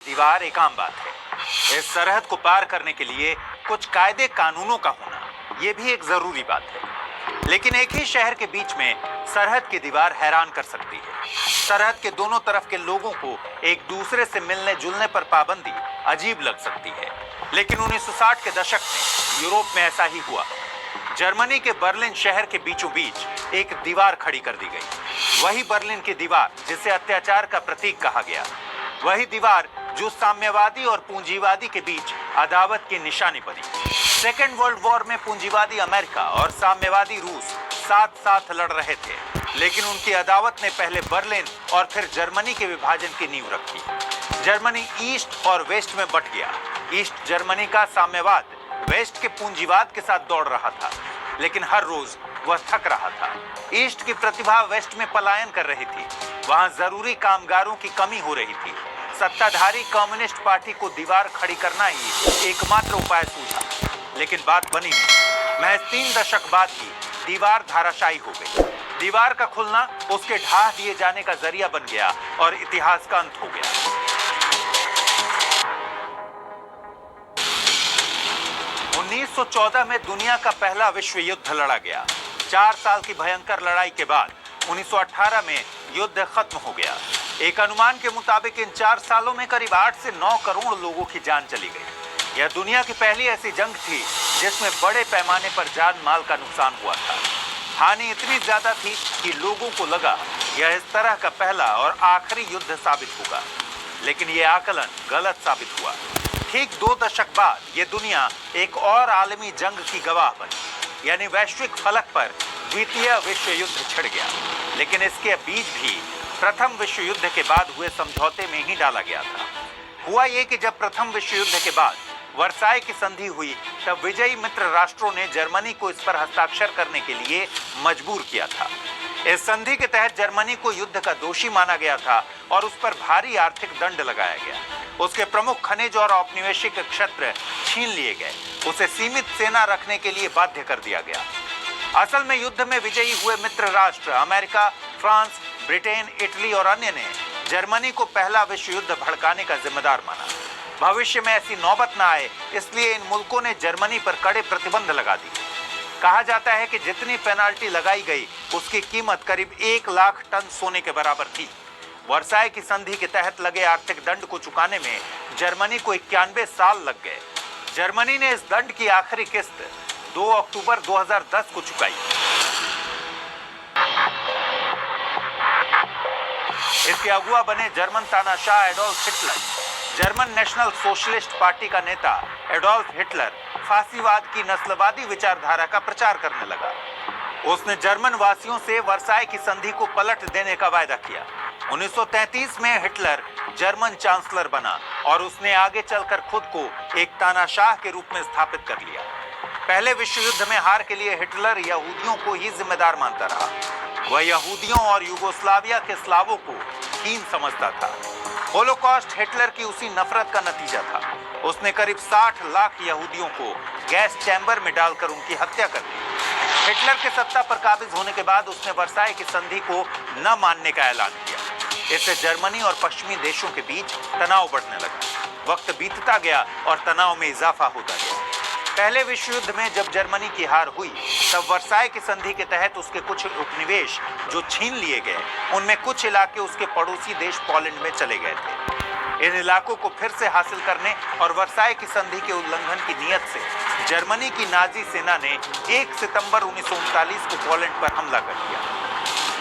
दीवार एक आम बात है। इस सरहद को पार करने के लिए कुछ कायदे कानूनों का होना ये भी एक जरूरी बात है। लेकिन एक ही शहर के बीच में सरहद की दीवार हैरान कर सकती है। सरहद के दोनों तरफ के लोगों को एक दूसरे से मिलने जुलने पर पाबंदी अजीब लग सकती है, लेकिन 1960 के दशक में यूरोप में ऐसा ही हुआ। जर्मनी के बर्लिन शहर के बीचों बीच एक दीवार खड़ी कर दी गई। वही बर्लिन की दीवार जिसे अत्याचार का प्रतीक कहा गया, वही दीवार जो साम्यवादी और पूंजीवादी के बीच अदावत की निशानी बनी। सेकेंड वर्ल्ड वॉर में पूंजीवादी अमेरिका और साम्यवादी रूस साथ साथ लड़ रहे थे, लेकिन उनकी अदावत ने पहले बर्लिन और फिर जर्मनी के विभाजन की नींव रखी। जर्मनी ईस्ट और वेस्ट में बट गया। ईस्ट जर्मनी का साम्यवाद वेस्ट के पूंजीवाद के साथ दौड़ रहा था, लेकिन हर रोज वह थक रहा था। ईस्ट की प्रतिभा वेस्ट में पलायन कर रही थी। वहां जरूरी कामगारों की कमी हो रही थी। सत्ताधारी कम्युनिस्ट पार्टी को दीवार खड़ी करना ही एकमात्र उपाय सूझा, लेकिन बात बनी नहीं। महज 3 दशक बाद ही दीवार धाराशायी हो गई। दीवार का खुलना उसके ढाह दिए जाने का जरिया बन गया और इतिहास का अंत हो गया। 1914 में दुनिया का पहला विश्व युद्ध लड़ा गया। 4 साल की भयंकर लड़ाई के बाद 1918 में युद्ध खत्म हो गया। एक अनुमान के मुताबिक इन 4 सालों में करीब 8 से 9 करोड़ लोगों की जान चली गई। यह दुनिया की पहली ऐसी जंग थी जिसमें बड़े पैमाने पर जान माल का नुकसान हुआ था। हानि इतनी ज्यादा थी कि लोगों को लगा यह इस तरह का पहला और आखिरी युद्ध साबित होगा, लेकिन यह आकलन गलत साबित हुआ। ठीक 2 दशक बाद यह दुनिया एक और आलमी जंग की गवाह बनी, यानी वैश्विक फलक पर द्वितीय विश्व युद्ध छिड़ गया। लेकिन इसके बीज भी प्रथम विश्व युद्ध के बाद हुए समझौते में ही डाला गया था। हुआ ये कि जब प्रथम विश्व युद्ध के बाद वर्साई की संधि हुई, तब विजयी मित्र राष्ट्रों ने जर्मनी को इस पर हस्ताक्षर करने के लिए मजबूर किया था। इस संधि के तहत जर्मनी को युद्ध का दोषी माना गया था और उस पर भारी आर्थिक दंड लगाया गया। उसके प्रमुख खनिज और औपनिवेशिक क्षेत्र छीन लिए गए। उसे सीमित सेना रखने के लिए बाध्य कर दिया गया। असल में युद्ध में विजयी हुए मित्र राष्ट्र अमेरिका, फ्रांस, ब्रिटेन, इटली और अन्य ने जर्मनी को पहला विश्व युद्ध भड़काने का जिम्मेदार माना। भविष्य में ऐसी नौबत न आए, इसलिए इन मुल्कों ने जर्मनी पर कड़े प्रतिबंध लगा दिए। कहा जाता है कि जितनी पेनाल्टी लगाई गई उसकी कीमत करीब 1 लाख टन सोने के बराबर थी। वर्साई की संधि के तहत लगे आर्थिक दंड को चुकाने में जर्मनी को 91 साल लग गए। जर्मनी ने इस दंड की आखिरी किस्त 2 अक्टूबर 2010 को चुकाई। इसके अगुआ बने जर्मन तानाशाह Adolf Hitler. German national socialist party का नेता एडोल्फ हिटलर फासीवाद की नस्लवादी विचारधारा का प्रचार करने लगा। उसने जर्मन वासियों से वर्साई की संधि को पलट देने का वायदा किया। 1933 में हिटलर जर्मन चांसलर बना और उसने आगे चलकर खुद को एक तानाशाह के रूप में स्थापित कर लिया। पहले विश्व युद्ध में हार के लिए हिटलर यहूदियों को ही जिम्मेदार मानता रहा। वह यहूदियों और यूगोस्लाविया के स्लावों को हीन समझता था। होलोकॉस्ट हिटलर की उसी नफरत का नतीजा था। उसने करीब 60 लाख यहूदियों को गैस चैम्बर में डालकर उनकी हत्या कर दी। हिटलर के सत्ता पर काबिज होने के बाद उसने वर्साई की संधि को न मानने का ऐलान किया। इससे जर्मनी और पश्चिमी देशों के बीच तनाव बढ़ने लगा। वक्त बीतता गया और तनाव में इजाफा होता गया। पहले विश्व युद्ध में जब जर्मनी की हार हुई, तब वर्साई की संधि के तहत उसके कुछ उपनिवेश जो छीन लिए गए, उनमें कुछ इलाके उसके पड़ोसी देश पोलैंड में चले गए थे। इन इलाकों को फिर से हासिल करने और वर्साई की संधि के उल्लंघन की नीयत से जर्मनी की नाजी सेना ने 1 सितंबर 1939 को पोलैंड पर हमला कर दिया।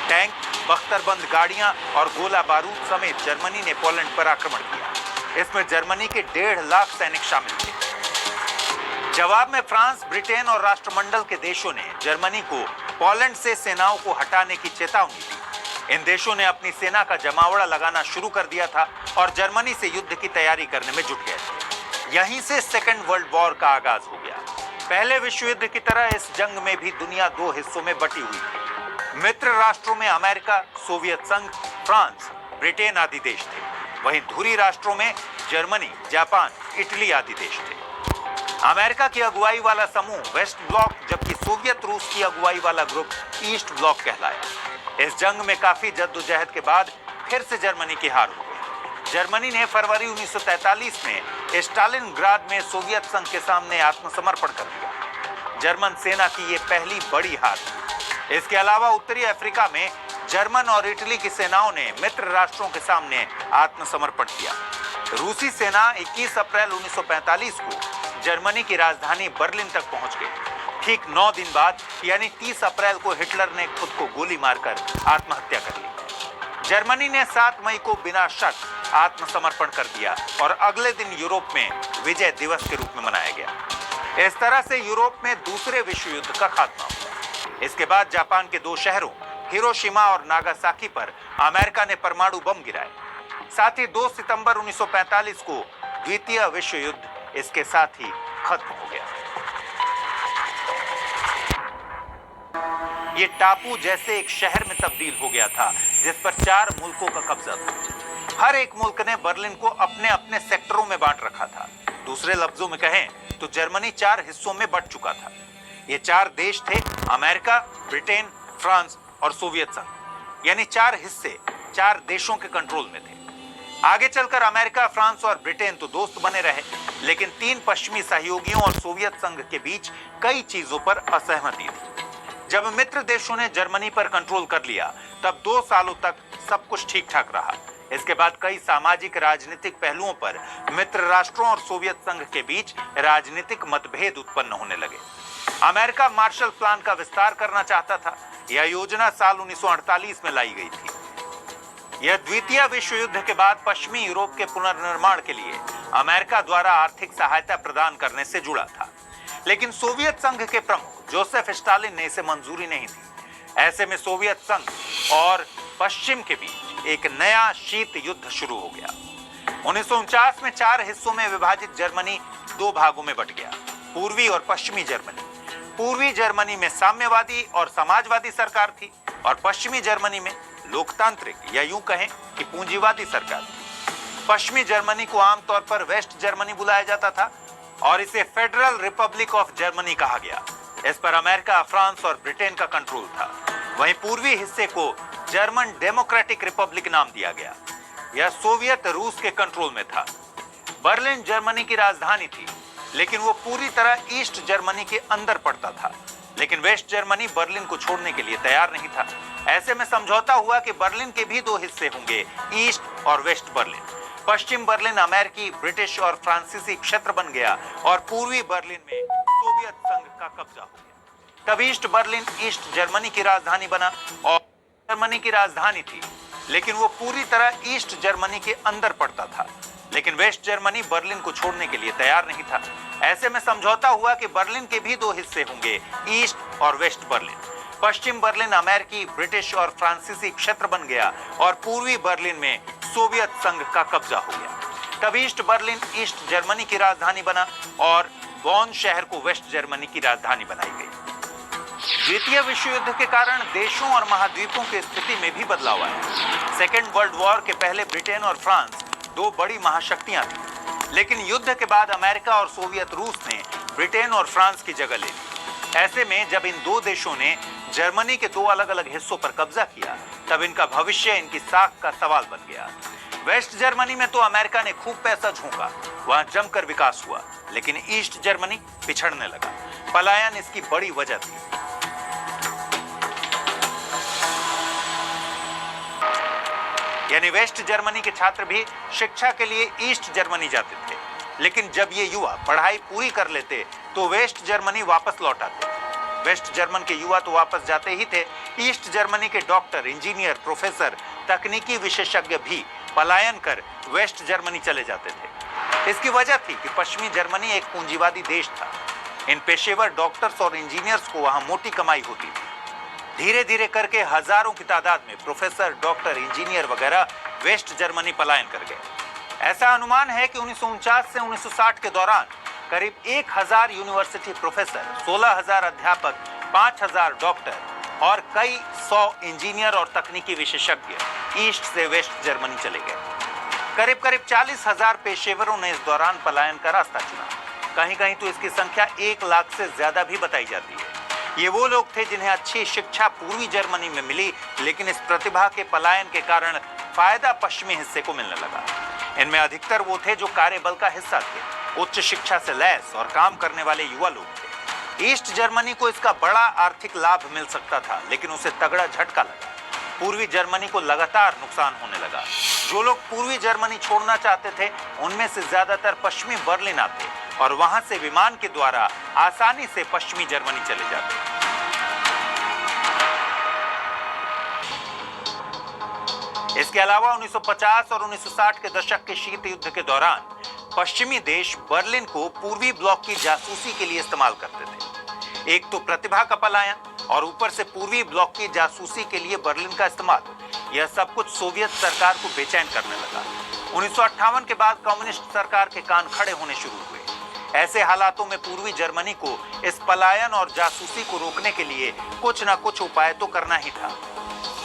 टैंक, बख्तरबंद गाड़ियां और गोला बारूद समेत जर्मनी ने पोलैंड पर आक्रमण किया। इसमें जर्मनी के 1.5 लाख सैनिक शामिल थे। जवाब में फ्रांस, ब्रिटेन और राष्ट्रमंडल के देशों ने जर्मनी को पोलैंड से सेनाओं को हटाने की चेतावनी दी। इन देशों ने अपनी सेना का जमावड़ा लगाना शुरू कर दिया था और जर्मनी से युद्ध की तैयारी करने में जुट गए थे। यहीं से सेकेंड वर्ल्ड वॉर का आगाज हो गया। पहले विश्व युद्ध की तरह इस जंग में भी दुनिया 2 हिस्सों में बटी हुई थी। मित्र राष्ट्रों में अमेरिका, सोवियत संघ, फ्रांस, ब्रिटेन आदि देश थे। वहीं धुरी राष्ट्रों में जर्मनी, जापान, इटली आदि देश थे। अमेरिका की अगुवाई वाला समूह वेस्ट ब्लॉक, जबकि सोवियत रूस की अगुवाई वाला ग्रुप ईस्ट ब्लॉक कहलाया। इस जंग में काफी जद्दोजहद के बाद फिर से जर्मनी की हार हो गई। जर्मनी ने फरवरी 1943 में स्टालिनग्राद में सोवियत संघ के सामने आत्मसमर्पण कर दिया। जर्मन सेना की यह पहली बड़ी हार थी। इसके अलावा उत्तरी अफ्रीका में जर्मन और इटली की सेनाओं ने मित्र राष्ट्रों के सामने आत्मसमर्पण किया। रूसी सेना 21 अप्रैल 1945 को जर्मनी की राजधानी बर्लिन तक पहुंच गई। ठीक 9 दिन बाद यानी 30 अप्रैल को हिटलर ने खुद को गोली मारकर आत्महत्या कर ली। जर्मनी ने 7 मई को बिना शक आत्मसमर्पण कर दिया और अगले दिन यूरोप में विजय दिवस के रूप में मनाया गया। इस तरह से यूरोप में दूसरे विश्व युद्ध का खात्मा हुआ। इसके बाद जापान के 2 शहरों हिरोशिमा और नागासाकी पर अमेरिका ने परमाणु बम गिराए। साथ ही 2 सितंबर 1945 को द्वितीय विश्व युद्ध इसके साथ ही खत्म हो गया। ये टापू जैसे एक शहर में तब्दील हो गया था जिस पर 4 मुल्कों का कब्जा था। हर एक मुल्क ने बर्लिन को अपने अपने सेक्टरों में बांट रखा था। दूसरे लफ्जों में कहें तो जर्मनी 4 हिस्सों में बंट चुका था। ये 4 देश थे अमेरिका, ब्रिटेन, फ्रांस और सोवियत संघ। यानी 4 हिस्से 4 देशों के कंट्रोल में थे। आगे चलकर अमेरिका, फ्रांस और ब्रिटेन तो दोस्त बने रहे, लेकिन 3 पश्चिमी सहयोगियों और सोवियत संघ के बीच कई चीजों पर असहमति थी। जब मित्र देशों ने जर्मनी पर कंट्रोल कर लिया तब 2 सालों तक सब कुछ ठीक ठाक रहा। इसके बाद कई सामाजिक राजनीतिक पहलुओं पर मित्र राष्ट्रों और सोवियत संघ के बीच राजनीतिक मतभेद उत्पन्न होने लगे। अमेरिका मार्शल प्लान का विस्तार करना चाहता था। यह योजना साल 1948 में लाई गई थी। यह द्वितीय विश्व युद्ध के बाद पश्चिमी यूरोप के पुनर्निर्माण के लिए अमेरिका द्वारा आर्थिक सहायता प्रदान करने से जुड़ा था, लेकिन सोवियत संघ के प्रमुख जोसेफ स्टालिन ने इसे मंजूरी नहीं दी। ऐसे में सोवियत संघ और पश्चिम के बीच एक नया शीत युद्ध शुरू हो गया। 1949 में 4 हिस्सों में विभाजित जर्मनी 2 भागों में बंट गया, पूर्वी और पश्चिमी जर्मनी। पूर्वी जर्मनी में साम्यवादी और समाजवादी सरकार थी और पश्चिमी जर्मनी में लोकतांत्रिक या यूं कहें कि पूंजीवादी सरकार थी। पश्चिमी जर्मनी को आमतौर पर वेस्ट जर्मनी बुलाया जाता था और इसे फेडरल रिपब्लिक ऑफ जर्मनी कहा गया। इस पर अमेरिका, फ्रांस और ब्रिटेन का कंट्रोल था। वहीं पूर्वी हिस्से को जर्मन डेमोक्रेटिक रिपब्लिक नाम दिया गया। यह सोवियत रूस के कंट्रोल में था। बर्लिन जर्मनी की राजधानी थी, लेकिन वो पूरी तरह ईस्ट जर्मनी के अंदर पड़ता था। लेकिन वेस्ट जर्मनी बर्लिन को छोड़ने के लिए तैयार नहीं था। ऐसे में समझौता हुआ कि बर्लिन के भी 2 हिस्से होंगे, ईस्ट और वेस्ट बर्लिन। पश्चिम बर्लिन अमेरिकी, ब्रिटिश और फ्रांसीसी क्षेत्र बन गया और पूर्वी बर्लिन में सोवियत संघ का कब्जा हो गया। तब ईस्ट बर्लिन ईस्ट जर्मनी की राजधानी बना और जर्मनी की राजधानी थी, लेकिन वो पूरी तरह ईस्ट जर्मनी के अंदर पड़ता था। लेकिन वेस्ट जर्मनी बर्लिन को छोड़ने के लिए तैयार नहीं था। ऐसे में समझौता हुआ कि बर्लिन के भी 2 हिस्से होंगे, ईस्ट और वेस्ट बर्लिन। पश्चिम बर्लिन अमेरिकी, ब्रिटिश और फ्रांसीसी क्षेत्र बन गया और पूर्वी बर्लिन में सोवियत संघ का कब्जा हो गया। तब ईस्ट बर्लिन ईस्ट जर्मनी की राजधानी बना और बॉन शहर को वेस्ट जर्मनी की राजधानी बनाई गई। द्वितीय विश्व युद्ध के कारण देशों और महाद्वीपों की स्थिति में भी बदलाव आया। सेकेंड वर्ल्ड वॉर के पहले ब्रिटेन और फ्रांस 2 बड़ी महाशक्तियां थी, लेकिन युद्ध के बाद अमेरिका और सोवियत रूस ने ब्रिटेन और फ्रांस की जगह ले ली। ऐसे में जब इन 2 देशों ने जर्मनी के 2 अलग अलग हिस्सों पर कब्जा किया, तब इनका भविष्य, इनकी साख का सवाल बन गया। वेस्ट जर्मनी में तो अमेरिका ने खूब पैसा झोंका, वहां जमकर विकास हुआ, लेकिन ईस्ट जर्मनी पिछड़ने लगा। पलायन इसकी बड़ी वजह थी। यानी वेस्ट जर्मनी के छात्र भी शिक्षा के लिए ईस्ट जर्मनी जाते थे, लेकिन जब ये युवा पढ़ाई पूरी कर लेते तो वेस्ट जर्मनी वापस लौट आते। वेस्ट जर्मन के युवा तो वापस जाते ही थे, ईस्ट जर्मनी के डॉक्टर, इंजीनियर, प्रोफेसर, तकनीकी विशेषज्ञ भी पलायन कर वेस्ट जर्मनी चले जाते थे। इसकी वजह थी कि पश्चिमी जर्मनी एक पूंजीवादी देश था। इन पेशेवर डॉक्टर्स और इंजीनियर्स को वहां मोटी कमाई होती थी। धीरे धीरे करके हजारों की तादाद में प्रोफेसर, डॉक्टर, इंजीनियर वगैरह वेस्ट जर्मनी पलायन कर गए। ऐसा अनुमान है कि 1949 से 1960 के दौरान करीब 1000 यूनिवर्सिटी प्रोफेसर, 16000 अध्यापक, 5000 डॉक्टर और कई 100 इंजीनियर और तकनीकी विशेषज्ञ ईस्ट से वेस्ट जर्मनी चले गए। करीब करीब 40,000 पेशेवरों ने इस दौरान पलायन का रास्ता चुना। कहीं कहीं तो इसकी संख्या 1 लाख से ज्यादा भी बताई जाती है। ये वो लोग थे जिन्हें अच्छी शिक्षा पूर्वी जर्मनी में मिली, लेकिन इस प्रतिभा के पलायन के कारण फायदा पश्चिमी हिस्से को मिलने लगा। इनमें अधिकतर वो थे जो कार्यबल का हिस्सा थे, उच्च शिक्षा से लैस और काम करने वाले युवा लोग थे। ईस्ट जर्मनी को इसका बड़ा आर्थिक लाभ मिल सकता था, लेकिन उसे तगड़ा झटका लगा। पूर्वी जर्मनी को लगातार नुकसान होने लगा। जो लोग पूर्वी जर्मनी छोड़ना चाहते थे, उनमें से ज्यादातर पश्चिमी बर्लिन आते और वहां से विमान के द्वारा आसानी से पश्चिमी जर्मनी चले जाते। इसके अलावा 1950 और 1960 के दशक के शीत युद्ध के दौरान पश्चिमी देश बर्लिन को पूर्वी ब्लॉक की जासूसी के लिए इस्तेमाल करते थे। एक तो प्रतिभा का पलायन और ऊपर से पूर्वी ब्लॉक की जासूसी के लिए बर्लिन का इस्तेमाल, यह सब कुछ सोवियत सरकार को बेचैन करने लगा। 1958 के बाद कम्युनिस्ट सरकार के कान खड़े होने शुरू हुए। ऐसे हालातों में पूर्वी जर्मनी को इस पलायन और जासूसी को रोकने के लिए कुछ न कुछ उपाय तो करना ही था।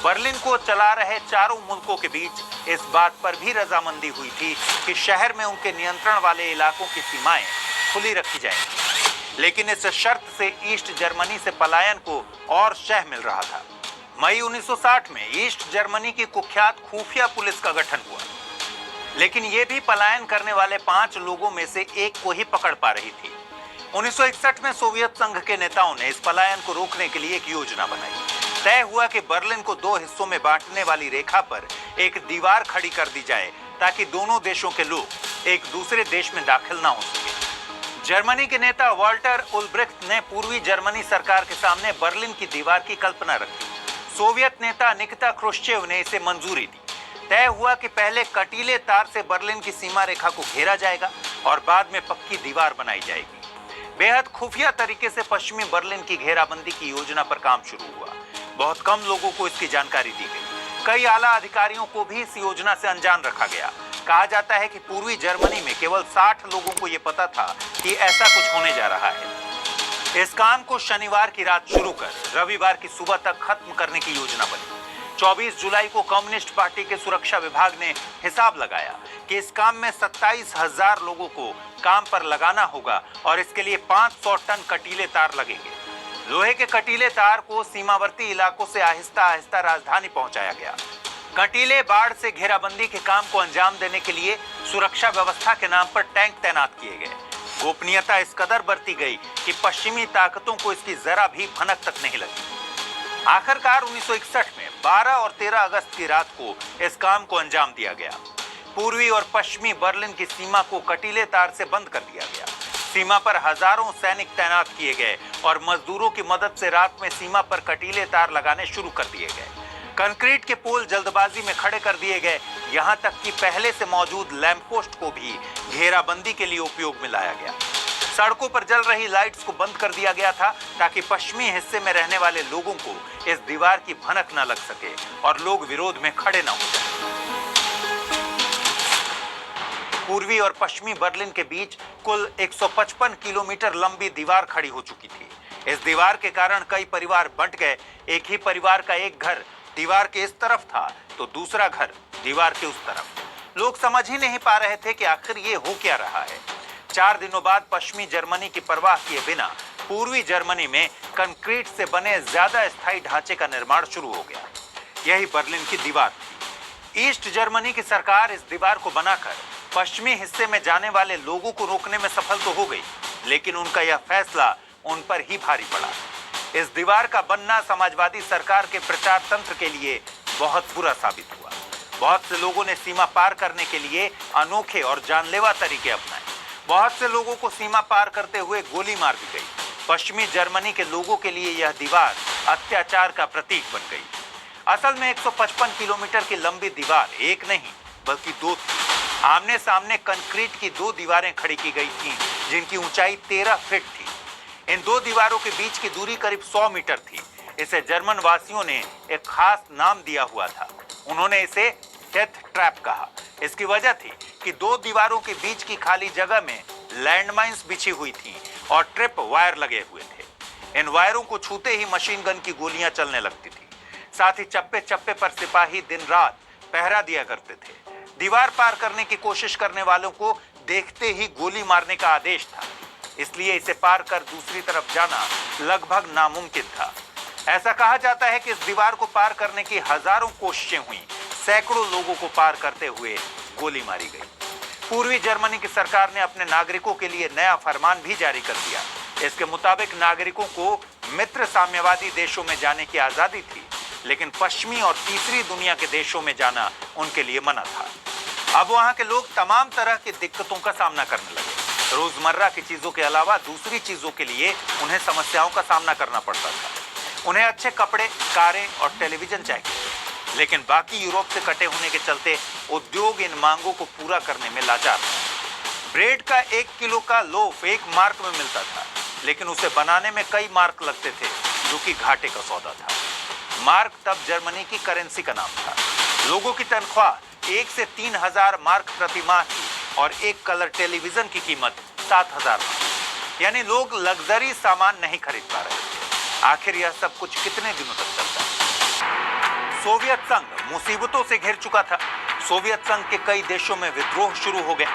बर्लिन को चला रहे चारों मुल्कों के बीच इस बात पर भी रजामंदी हुई थी कि शहर में उनके नियंत्रण वाले इलाकों की सीमाएं खुली रखी जाएंगी, लेकिन इस शर्त से ईस्ट जर्मनी से पलायन को और शह मिल रहा था। मई 1960 में ईस्ट जर्मनी की कुख्यात खुफिया पुलिस का गठन हुआ, लेकिन यह भी पलायन करने वाले 5 लोगों में से एक को ही पकड़ पा रही थी। 1961 में सोवियत संघ के नेताओं ने इस पलायन को रोकने के लिए एक योजना बनाई। तय हुआ कि बर्लिन को 2 हिस्सों में बांटने वाली रेखा पर एक दीवार खड़ी कर दी जाए ताकि दोनों देशों के लोग एक दूसरे देश में दाखिल ना हो सके। जर्मनी के नेता वाल्टर उल्ब्रिख्ट ने पूर्वी जर्मनी सरकार के सामने बर्लिन की दीवार की कल्पना रखी। सोवियत नेता निकिता क्रुश्चेव ने इसे मंजूरी दी। तय हुआ कि पहले कटीले तार से बर्लिन की सीमा रेखा को घेरा जाएगा और बाद में पक्की दीवार बनाई जाएगी। बेहद खुफिया तरीके से पश्चिमी बर्लिन की घेराबंदी की योजना पर काम शुरू हुआ। बहुत कम लोगों को इसकी जानकारी दी गई। कई आला अधिकारियों को भी इस योजना से अनजान रखा गया। कहा जाता है कि पूर्वी जर्मनी में केवल 60 लोगों को यह पता था कि ऐसा कुछ होने जा रहा है। इस काम को शनिवार की रात शुरू कर रविवार की सुबह तक खत्म करने की योजना बनी। 24 जुलाई को कम्युनिस्ट पार्टी के सुरक्षा विभाग ने हिसाब लगाया कि इस काम में 27,000 लोगों को काम पर लगाना होगा और इसके लिए 500 टन कटीले तार लगेंगे। लोहे के कटीले तार को सीमावर्ती इलाकों से आहिस्ता आहिस्ता राजधानी पहुंचाया गया। कटीले बाढ़ से घेराबंदी के काम को अंजाम देने के लिए सुरक्षा व्यवस्था के नाम पर टैंक तैनात किए गए। गोपनीयता इस कदर बरती गई कि पश्चिमी ताकतों को इसकी जरा भी भनक तक नहीं लगी। आखिरकार 1961 में 12 और 13 अगस्त की रात को इस काम को अंजाम दिया गया। पूर्वी और पश्चिमी बर्लिन की सीमा को कटीले तार से बंद कर दिया गया। सीमा पर हजारों सैनिक तैनात किए गए और मजदूरों की मदद से रात में सीमा पर कटीले तार लगाने शुरू कर दिए गए। कंक्रीट के पोल जल्दबाजी में खड़े कर दिए गए। यहां तक कि पहले से मौजूद लैंप पोस्ट को भी घेराबंदी के लिए उपयोग में लाया गया। सड़कों पर जल रही लाइट्स को बंद कर दिया गया था ताकि पश्चिमी हिस्से में रहने वाले लोगों को इस दीवार की भनक न लग सके और लोग विरोध में खड़े न हो जाएं। पूर्वी और पश्चिमी बर्लिन के बीच कुल 155 किलोमीटर लंबी दीवार खड़ी हो चुकी थी। इस दीवार के कारण कई परिवार बंट गए। एक ही परिवार का एक घर दीवार के इस तरफ था तो दूसरा घर दीवार के उस तरफ। लोग समझ ही नहीं पा रहे थे कि आखिर ये हो क्या रहा है। 4 दिनों बाद पश्चिमी जर्मनी की परवाह किए बिना पूर्वी जर्मनी में कंक्रीट से बने ज्यादा स्थायी ढांचे का निर्माण शुरू हो गया। यही बर्लिन की दीवार थी। ईस्ट जर्मनी की सरकार इस दीवार को बनाकर पश्चिमी हिस्से में जाने वाले लोगों को रोकने में सफल तो हो गई, लेकिन उनका यह फैसला उन पर ही भारी पड़ा। इस दीवार का बनना समाजवादी सरकार के प्रचार तंत्र के लिए बहुत बुरा साबित हुआ। बहुत से लोगों ने सीमा पार करने के लिए अनोखे और जानलेवा तरीके अपनाए। बहुत से लोगों को सीमा पार करते हुए गोली मार दी गई। पश्चिमी जर्मनी के लोगों के लिए यह दीवार अत्याचार का प्रतीक बन गई। असल में 155 किलोमीटर की लंबी दीवार एक नहीं बल्कि 2 थी। आमने सामने कंक्रीट की 2 दीवारें खड़ी की गई थीं, जिनकी ऊंचाई 13 फीट थी। इन 2 दीवारों के बीच की दूरी करीब 100 मीटर थी। इसे जर्मन वासियों ने एक खास नाम दिया हुआ था। उन्होंने इसे डेथ ट्रैप कहा। इसकी वजह थी कि 2 दीवारों के बीच की खाली जगह में लैंडमाइंस बिछी हुई थी और ट्रिप वायर लगे हुए थे। इन वायरों को छूते ही मशीन गन की गोलियां चलने लगती थी। साथ ही चप्पे चप्पे पर सिपाही दिन रात पहरा दिया करते थे। दीवार पार करने की कोशिश करने वालों को देखते ही गोली मारने का आदेश था। इसलिए इसे पार कर दूसरी तरफ जाना लगभग नामुमकिन था। ऐसा कहा जाता है कि इस दीवार को पार करने की हजारों कोशिशें हुई। सैकड़ों लोगों को पार करते हुए गोली मारी गई। पूर्वी जर्मनी की सरकार ने अपने नागरिकों के लिए नया फरमान भी जारी कर दिया। इसके मुताबिक नागरिकों को मित्र साम्यवादी देशों में जाने की आजादी थी, लेकिन पश्चिमी और तीसरी दुनिया के देशों में जाना उनके लिए मना था। अब वहां के लोग तमाम तरह की दिक्कतों का सामना करने लगे। रोजमर्रा की चीजों के अलावा दूसरी चीजों के लिए उन्हें समस्याओं का सामना करना पड़ता था। उन्हें अच्छे कपड़े, कारें और टेलीविजन चाहिए, लेकिन बाकी यूरोप से कटे होने के चलते उद्योग इन मांगों को पूरा करने में लाचार था। ब्रेड का 1 किलो का लोफ 1 मार्क में मिलता था, लेकिन उसे बनाने में कई मार्क लगते थे, जो कि घाटे का सौदा था। मार्क तब जर्मनी की करेंसी का नाम था। लोगों की तनख्वाह 1 से 3,000 मार्क प्रति माह थी और एक कलर टेलीविजन की कीमत 7,000 मार्क। यानी लोग लग्जरी सामान नहीं खरीद पा रहे थे। आखिर यह सब कुछ कितने दिनों तक चलता? सोवियत संघ मुसीबतों से घिर चुका था। सोवियत संघ के कई देशों में विद्रोह शुरू हो गए।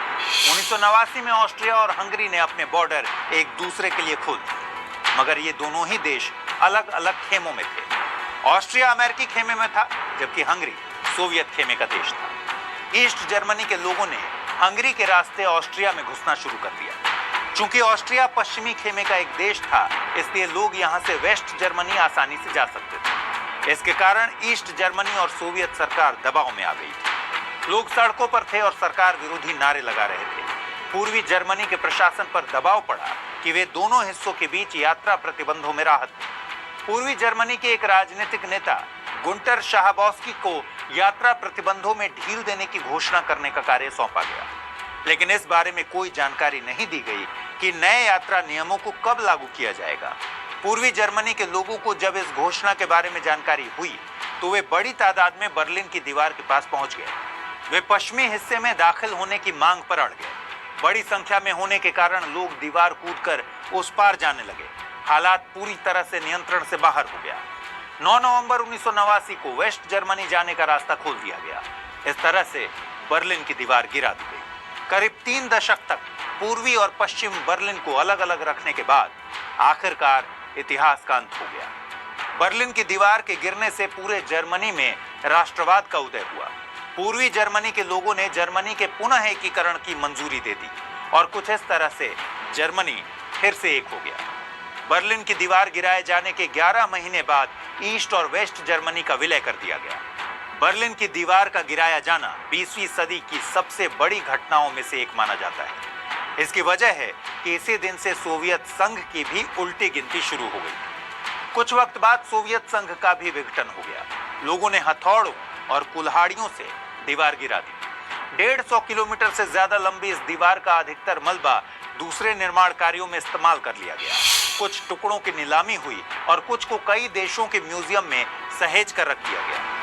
1989 में ऑस्ट्रिया और हंगरी ने अपने बॉर्डर एक दूसरे के लिए खोल दिए, मगर ये दोनों ही देश अलग अलग खेमों में थे। ऑस्ट्रिया अमेरिकी खेमे में था, जबकि हंगरी सोवियत खेमे का देश था। ईस्ट जर्मनी के लोगों ने हंगरी के रास्ते ऑस्ट्रिया में घुसना शुरू कर दिया। चूंकि ऑस्ट्रिया पश्चिमी खेमे का एक देश था, इसलिए लोग यहां से वेस्ट जर्मनी आसानी से जा सकते थे। इसके कारण ईस्ट जर्मनी और सोवियत सरकार दबाव में आ गई थी। लोग सड़कों पर थे और सरकार विरोधी नारे लगा रहे थे। पूर्वी जर्मनी के प्रशासन पर दबाव पड़ा कि वे दोनों हिस्सों के बीच यात्रा प्रतिबंधों में राहत दें। पूर्वी जर्मनी के एक राजनीतिक नेता गुंटर शाहबॉस्की को यात्रा प्रतिबंधों में ढील देने की घोषणा करने का कार्य सौंपा गया, लेकिन इस बारे में कोई जानकारी नहीं दी गई कि नए यात्रा नियमों को कब लागू किया जाएगा। पूर्वी जर्मनी के लोगों को जब इस घोषणा के बारे में जानकारी हुई, तो वे बड़ी तादाद में बर्लिन की दीवार के पास पहुंच गए। वे पश्चिमी हिस्से में दाखिल होने की मांग पर अड़ गए। बड़ी संख्या में होने के कारण लोग दीवार कूदकर उस पार जाने लगे। हालात पूरी तरह से नियंत्रण से बाहर हो गया। 9 नवंबर 1989 को वेस्ट जर्मनी जाने का रास्ता खोल दिया गया। इस तरह से बर्लिन की दीवार गिरा दी गई। करीब 3 दशक तक पूर्वी और पश्चिम बर्लिन को अलग अलग रखने के बाद आखिरकार इतिहास का अंत हो गया। बर्लिन की दीवार के गिरने से पूरे जर्मनी में राष्ट्रवाद का उदय हुआ। पूर्वी जर्मनी के लोगों ने जर्मनी के पुनः एकीकरण की मंजूरी दे दी और कुछ इस तरह से जर्मनी फिर से एक हो गया। बर्लिन की दीवार गिराए जाने के 11 महीने बाद ईस्ट और वेस्ट जर्मनी का विलय कर दिया गया। बर्लिन की दीवार का गिराया जाना 20वीं सदी की सबसे बड़ी घटनाओं में से एक माना जाता है। इसकी वजह है कि इसी दिन से सोवियत संघ की भी उल्टी गिनती शुरू हो गई। कुछ वक्त बाद सोवियत संघ का भी विघटन हो गया। लोगों ने हथौड़ों और कुल्हाड़ियों से दीवार गिरा दी। 150 किलोमीटर से ज्यादा लंबी इस दीवार का अधिकतर मलबा दूसरे निर्माण कार्यों में इस्तेमाल कर लिया गया। कुछ टुकड़ों की नीलामी हुई और कुछ को कई देशों के म्यूजियम में सहेज कर रख दिया गया।